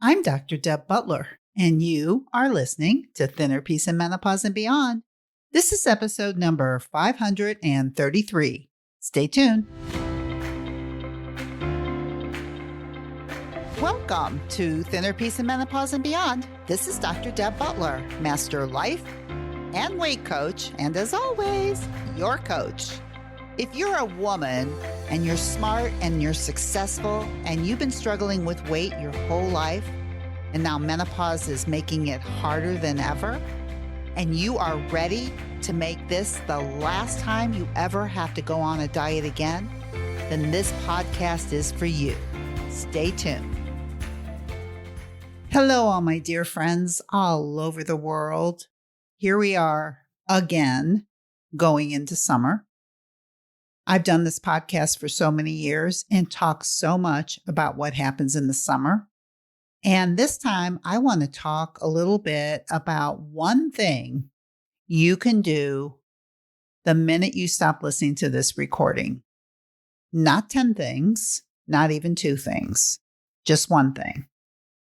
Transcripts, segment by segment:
I'm Dr. Deb Butler, and you are listening to Thinner Peace and Menopause and Beyond. This is episode number 533. Stay tuned. Welcome to Thinner Peace and Menopause and Beyond. This is Dr. Deb Butler, Master Life and Weight Coach, and as always, your coach. If you're a woman and you're smart and you're successful and you've been struggling with weight your whole life, and now menopause is making it harder than ever, and you are ready to make this the last time you ever have to go on a diet again, then this podcast is for you. Stay tuned. Hello, all my dear friends all over the world. Here we are again, going into summer. I've done this podcast for so many years and talk so much about what happens in the summer. And this time, I want to talk a little bit about one thing you can do the minute you stop listening to this recording. Not 10 things, not even 2 things, just one thing.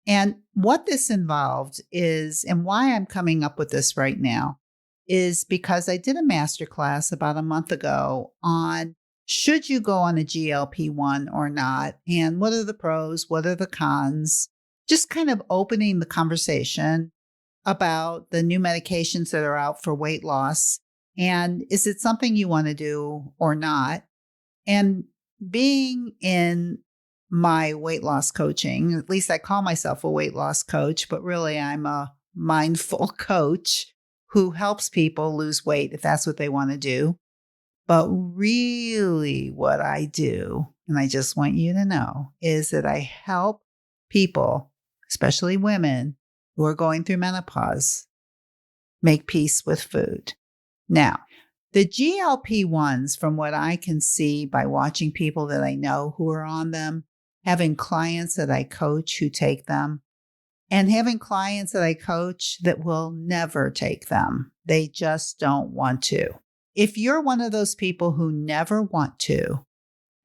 And what this involved is, and why I'm coming up with this right now, is because I did a masterclass about a month ago on should you go on a GLP-1 or not, and what are the pros, what are the cons, just kind of opening the conversation about the new medications that are out for weight loss, and is it something you want to do or not? And being in my weight loss coaching, at least I call myself a weight loss coach, but really I'm a mindful coach who helps people lose weight if that's what they want to do. But really what I do, and I just want you to know, is that I help people, especially women who are going through menopause, make peace with food. Now, the GLP-1s, from what I can see by watching people that I know who are on them, having clients that I coach who take them, and having clients that I coach that will never take them. They just don't want to. If you're one of those people who never want to,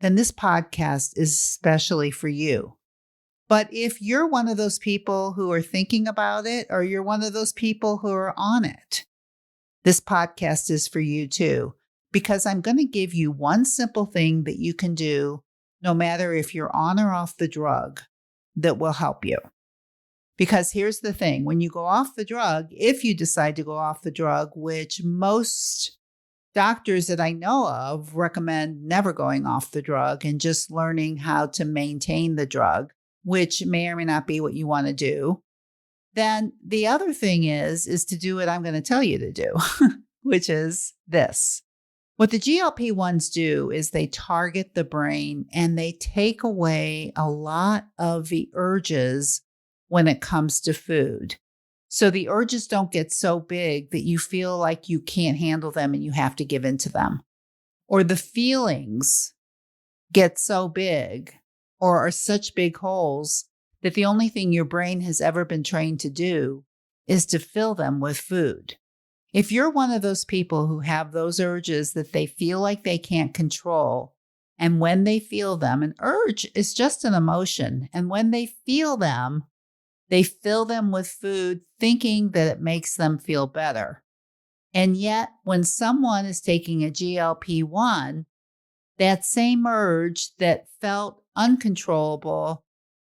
then this podcast is especially for you. But if you're one of those people who are thinking about it, or you're one of those people who are on it, this podcast is for you too, because I'm going to give you one simple thing that you can do, no matter if you're on or off the drug, that will help you. Because here's the thing, when you go off the drug, if you decide to go off the drug, which most doctors that I know of recommend never going off the drug and just learning how to maintain the drug, which may or may not be what you want to do, then the other thing is to do what I'm going to tell you to do, which is this. What the GLP-1s do is they target the brain and they take away a lot of the urges when it comes to food. So the urges don't get so big that you feel like you can't handle them and you have to give in to them. Or the feelings get so big or are such big holes that the only thing your brain has ever been trained to do is to fill them with food. If you're one of those people who have those urges that they feel like they can't control, and when they feel them, an urge is just an emotion, and when they feel them, they fill them with food thinking that it makes them feel better. And yet, when someone is taking a GLP-1, that same urge that felt uncontrollable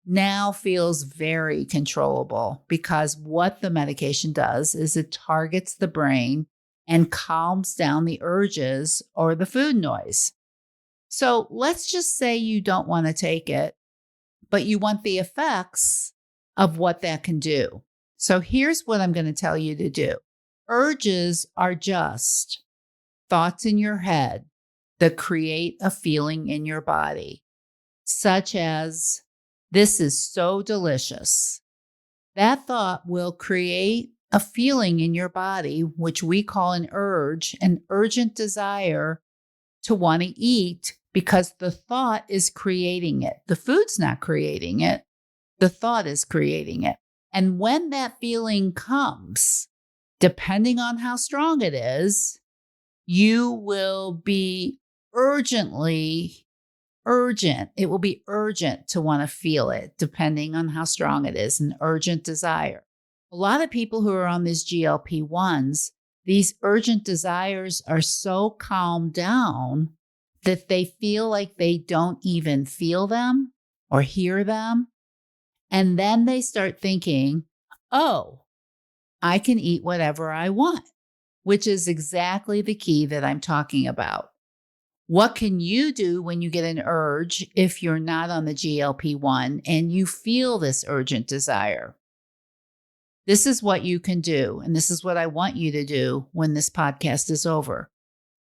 now feels very controllable, because what the medication does is it targets the brain and calms down the urges or the food noise. So let's just say you don't want to take it, but you want the effects of what that can do. So here's what I'm going to tell you to do. Urges are just thoughts in your head that create a feeling in your body, such as, this is so delicious. That thought will create a feeling in your body, which we call an urge, an urgent desire to want to eat, because the thought is creating it. The food's not creating it. The thought is creating it. And when that feeling comes, depending on how strong it is, you will be urgently urgent. It will be urgent to want to feel it, depending on how strong it is, an urgent desire. A lot of people who are on these GLP-1s, these urgent desires are so calmed down that they feel like they don't even feel them or hear them. And then they start thinking, oh, I can eat whatever I want, which is exactly the key that I'm talking about. What can you do when you get an urge if you're not on the GLP-1 and you feel this urgent desire? This is what you can do, and this is what I want you to do when this podcast is over.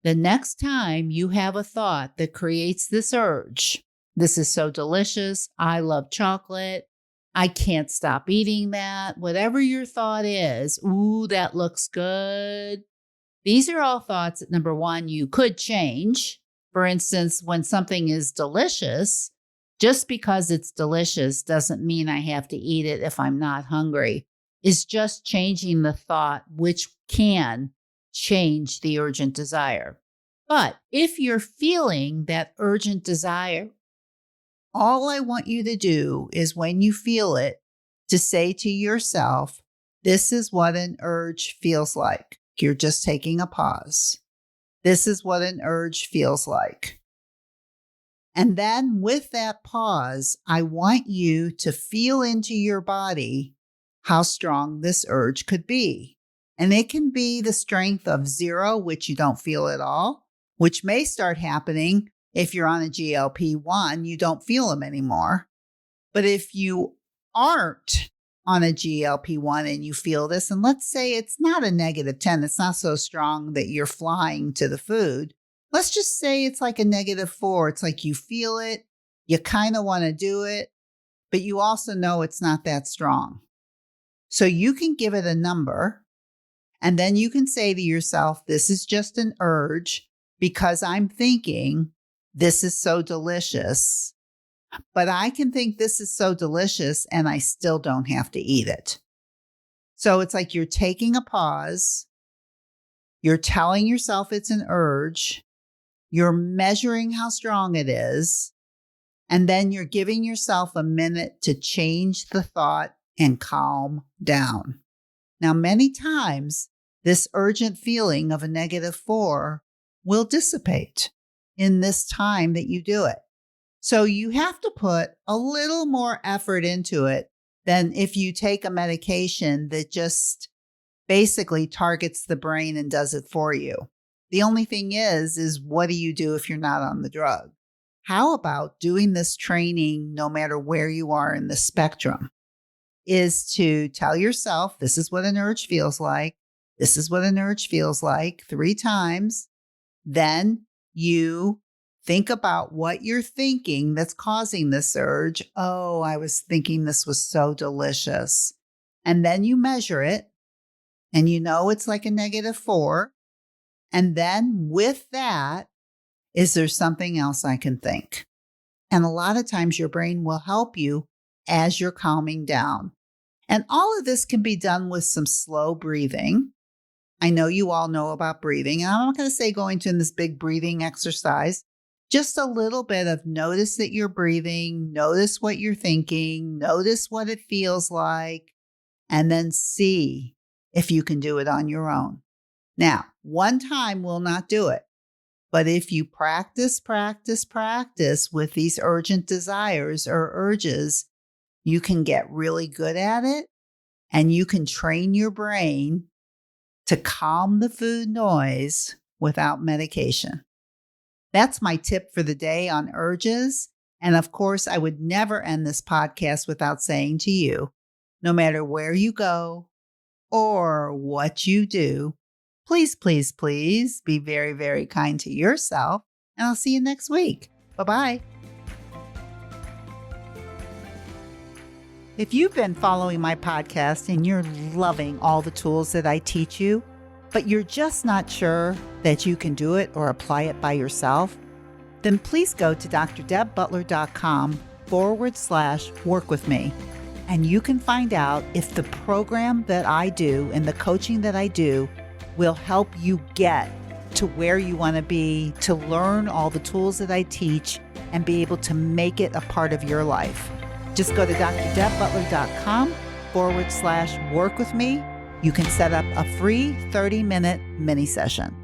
The next time you have a thought that creates this urge, this is so delicious, I love chocolate, I can't stop eating that, whatever your thought is, ooh, that looks good. These are all thoughts that, number one, you could change. For instance, when something is delicious, just because it's delicious doesn't mean I have to eat it if I'm not hungry. It's just changing the thought, which can change the urgent desire. But if you're feeling that urgent desire, all I want you to do is when you feel it, to say to yourself, this is what an urge feels like. You're just taking a pause. This is what an urge feels like. And then with that pause, I want you to feel into your body how strong this urge could be. And it can be the strength of 0, which you don't feel at all, which may start happening if you're on a GLP-1, you don't feel them anymore. But if you aren't on a GLP-1 and you feel this, and let's say it's not a -10, it's not so strong that you're flying to the food. Let's just say it's like a -4. It's like you feel it, you kind of want to do it, but you also know it's not that strong. So you can give it a number, and then you can say to yourself, this is just an urge because I'm thinking this is so delicious, but I can think this is so delicious and I still don't have to eat it. So it's like you're taking a pause, you're telling yourself it's an urge, you're measuring how strong it is, and then you're giving yourself a minute to change the thought and calm down. Now, many times, this urgent feeling of a -4 will dissipate in this time that you do it. So you have to put a little more effort into it than if you take a medication that just basically targets the brain and does it for you. The only thing is what do you do if you're not on the drug? How about doing this training no matter where you are in the spectrum? Is to tell yourself, this is what an urge feels like. This is what an urge feels like 3 times. Then you think about what you're thinking that's causing this urge. Oh, I was thinking this was so delicious. And then you measure it and you know it's like a -4. And then with that, is there something else I can think? And a lot of times your brain will help you as you're calming down. And all of this can be done with some slow breathing. I know you all know about breathing, and I'm not going to say go into this big breathing exercise. Just a little bit of notice that you're breathing, notice what you're thinking, notice what it feels like, and then see if you can do it on your own. Now, one time will not do it. But if you practice with these urgent desires or urges, you can get really good at it, and you can train your brain to calm the food noise without medication. That's my tip for the day on urges. And of course, I would never end this podcast without saying to you, no matter where you go or what you do, please, please, please be very, very kind to yourself. And I'll see you next week. Bye-bye. If you've been following my podcast and you're loving all the tools that I teach you, but you're just not sure that you can do it or apply it by yourself, then please go to drdebbutler.com/work with me. And you can find out if the program that I do and the coaching that I do will help you get to where you want to be, to learn all the tools that I teach and be able to make it a part of your life. Just go to drdebButler.com/work with me. You can set up a free 30-minute mini session.